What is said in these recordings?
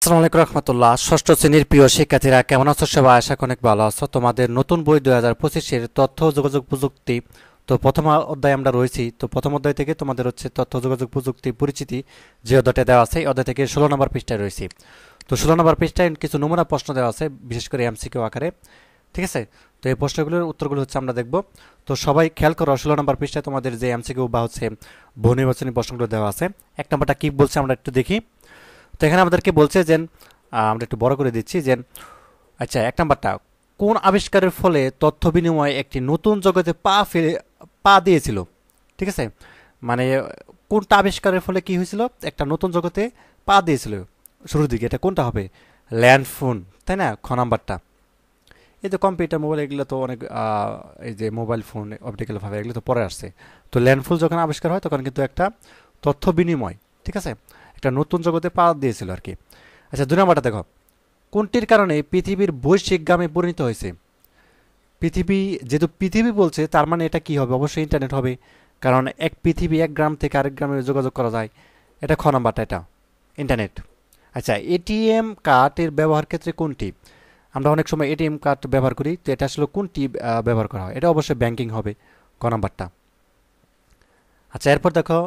আসসালামু আলাইকুম রহমতুল্লাহ। ষষ্ঠ শ্রেণীর প্রিয় শিক্ষার্থীরা কেমন আছো? সবাই আশা করি অনেক ভালো আছো। তোমাদের নতুন বই 2025-এর তথ্য ও যোগাযোগ প্রযুক্তি, তো প্রথম অধ্যায়ে আমরা রয়েছি। তো প্রথম অধ্যায় থেকে তোমাদের হচ্ছে তথ্য ও যোগাযোগ প্রযুক্তি পরিচিতি যে অধ্যায়টা দেওয়া আছে, এই অধ্যায় থেকে 16 নম্বর পৃষ্ঠায় রয়েছি। তো 16 নম্বর পৃষ্ঠায় কিছু নমুনা প্রশ্ন দেওয়া আছে, বিশেষ করে এমসিকিউ আকারে। ঠিক আছে, তো এই প্রশ্নগুলোর উত্তরগুলো হচ্ছে আমরা দেখব। তো সবাই খেয়াল করো, 16 নম্বর পৃষ্ঠায় তোমাদের যে এমসিকিউ বা হচ্ছে বহু নির্বাচনী প্রশ্নগুলো দেওয়া আছে। এক নম্বরটা কি বলছে আমরা একটু দেখি। তো এখানে আমাদেরকে বলছে যে আমরা একটু বড় করে দিচ্ছি যে আচ্ছা, এক নাম্বারটা, কোন আবিষ্কারের ফলে তথ্য বিনিময় একটি নতুন জগতে পা দিয়েছিল? ঠিক আছে, মানে কোনটা আবিষ্কারের ফলে কি হয়েছিল, একটা নতুন জগতে পা দিয়েছিল শুরুর দিকে, এটা কোনটা হবে? ল্যান্ড ফোন, তাই না? খ নাম্বারটা। এই যে কম্পিউটার মোবাইল এগুলো তো অনেক এই যে মোবাইল ফোন অপটিক্যাল ভাবে এগুলো তো পরে আসছে। তো ল্যান্ডফোন যখন আবিষ্কার হয় তখন কিন্তু একটা তথ্য বিনিময়, ঠিক আছে, একটা নতুন জগতে পা দিয়েছিল আর কি। আচ্ছা, দুই নম্বরটা দেখো, কোনটির কারণে পৃথিবীর বৈশ্বিক গ্রামে পরিণত হয়েছে? পৃথিবী, যেহেতু পৃথিবী বলছে তার মানে এটা কি হবে? অবশ্যই ইন্টারনেট হবে, কারণ এক পৃথিবী এক গ্রাম থেকে আরেক গ্রামে যোগাযোগ করা যায়। এটা খ নাম্বারটা, এটা ইন্টারনেট। আচ্ছা, এটিএম কার্ডের ব্যবহার ক্ষেত্রে কোনটি? আমরা অনেক সময় এটিএম কার্ড ব্যবহার করি, তো এটা আসলে কোনটি ব্যবহার করা হয়? এটা অবশ্যই ব্যাংকিং হবে, ক নাম্বারটা। আচ্ছা, এরপর দেখো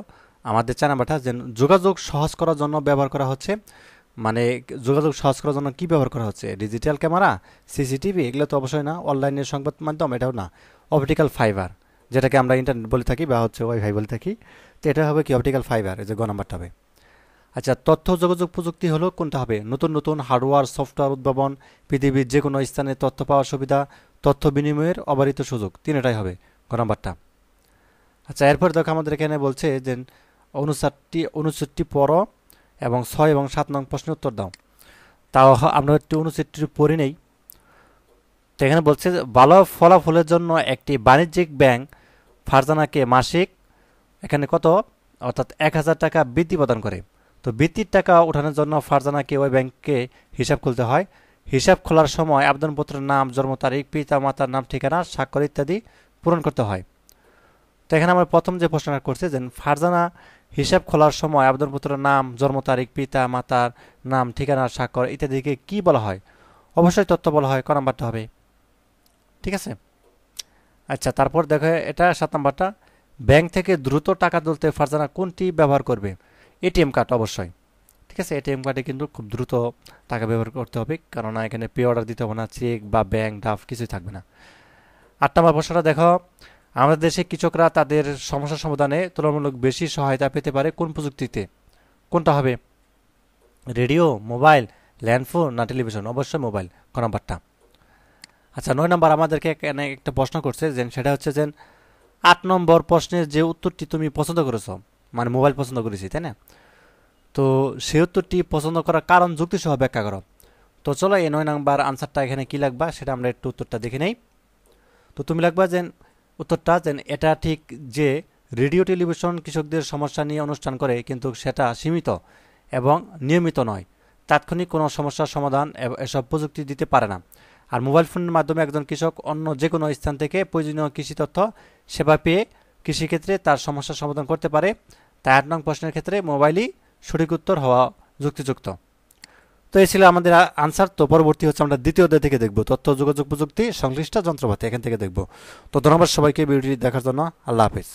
আমাদের 4 নাম্বারটা, যে যোগাযোগ সহজ করার জন্য ব্যবহার করা হচ্ছে, মানে যোগাযোগ সহজ করার জন্য কি ব্যবহার করা হচ্ছে? ডিজিটাল ক্যামেরা, সিসিটিভি, এগুলো তো অবশ্যই না। অনলাইনের সংবাদ মাধ্যম, এটাও না। অপটিক্যাল ফাইবার, যেটাকে আমরা ইন্টারনেট বলে থাকি বা হচ্ছে ওয়াইফাই বলে থাকি, তো এটা হবে কি? অপটিক্যাল ফাইবার, এই যে গ নাম্বারটা হবে। আচ্ছা, তথ্য যোগাযোগ প্রযুক্তি হলো কোনটা হবে? নতুন নতুন হার্ডওয়্যার সফটওয়্যার উদ্ভাবন, পৃথিবীর যে কোনো স্থানে তথ্য পাওয়ার সুবিধা, তথ্য বিনিময়ের অবারিত সুযোগ, তিনটাই হবে, গ নাম্বারটা। আচ্ছা, এরপর দেখো আমাদের এখানে বলছে যে 59টি পড়ো এবং 6 এবং 7 নং প্রশ্নের উত্তর দাও। তাও আমরা একটু 59টি পড়ে নেই। তো এখানে বলছে যে ভালো ফলাফলের জন্য একটি বাণিজ্যিক ব্যাংক ফারজানাকে মাসিক এখানে কত, অর্থাৎ 1000 টাকা বৃত্তি প্রদান করে। তো বৃত্তির টাকা ওঠানোর জন্য ফারজানাকে ওই ব্যাংকে হিসাব খুলতে হয়। হিসাব খোলার সময় আবেদনপত্রের নাম, জন্ম তারিখ, পিতা মাতার নাম, ঠিকানা, স্বাক্ষর ইত্যাদি পূরণ করতে হয়। তো এখানে আমরা প্রথম যে প্রশ্নটা করছে যে ফারজানা হিসাব খোলার সময় আবেদনপত্রের নাম, জন্ম তারিখ, পিতা মাতার নাম, ঠিকানা, স্বাক্ষর ইত্যাদিকে কি বলা হয়? অবশ্যই তথ্য বলা হয়, ক নাম্বারটা হবে। ঠিক আছে। আচ্ছা, তারপর দেখো এটা 7 নাম্বারটা, ব্যাংক থেকে দ্রুত টাকা তুলতে ফারজানা কোনটি ব্যবহার করবে? এটিএম কার্ড অবশ্যই। ঠিক আছে, এটিএম কার্ডে কিন্তু খুব দ্রুত টাকা ব্যবহার করতে হবে, কারণ এখানে পে অর্ডার দিতে হবে না, চেক বা ব্যাংক ড্রাফট কিছুই থাকবে না। 8 নম্বর প্রশ্নটা দেখো, আমাদের দেশে কৃষকরা তাদের সমস্যা সমাধানে তুলনামূলক বেশি সহায়তা পেতে পারে কোন প্রযুক্তিতে? কোনটা হবে? রেডিও, মোবাইল, ল্যান্ডফোন না টেলিভিশন? অবশ্যই মোবাইল, ক নাম্বারটা। আচ্ছা, 9 নম্বর আমাদেরকে এখানে একটা প্রশ্ন করছে, যে সেটা হচ্ছে যে 8 নম্বর প্রশ্নের যে উত্তরটি তুমি পছন্দ করেছো, মানে মোবাইল পছন্দ করেছি, তাই না? তো সেই উত্তরটি পছন্দ করার কারণ যুক্তিসহ ব্যাখ্যা করো। তো চলো এই 9 নম্বর আনসারটা এখানে কি লাগবা সেটা আমরা একটু উত্তরটা দেখে নেই। তো তুমি লাগবা যে উত্তরটা, যে এটা ঠিক যে রেডিও টেলিভিশন কৃষকদের সমস্যা নিয়ে অনুষ্ঠান করে, কিন্তু সেটা সীমিত এবং নিয়মিত নয়। তাৎক্ষণিক কোনো সমস্যার সমাধান এসব প্রযুক্তি দিতে পারে না। আর মোবাইল ফোনের মাধ্যমে একজন কৃষক অন্য যে কোনো স্থান থেকে প্রয়োজনীয় কৃষি তথ্য সেবা পেয়ে কৃষিক্ষেত্রে তার সমস্যার সমাধান করতে পারে। তাই 8 নং প্রশ্নের ক্ষেত্রে মোবাইলই সঠিক উত্তর হওয়া যুক্তিযুক্ত। তো এই ছিল আমাদের আনসার। তো পরবর্তী হচ্ছে আমরা দ্বিতীয় অধ্যায় থেকে দেখব, তথ্য যোগাযোগ প্রযুক্তি সংশ্লিষ্ট যন্ত্রপাতি, এখান থেকে দেখব। তো ধন্যবাদ সবাইকে ভিডিওটি দেখার জন্য। আল্লাহ হাফেজ।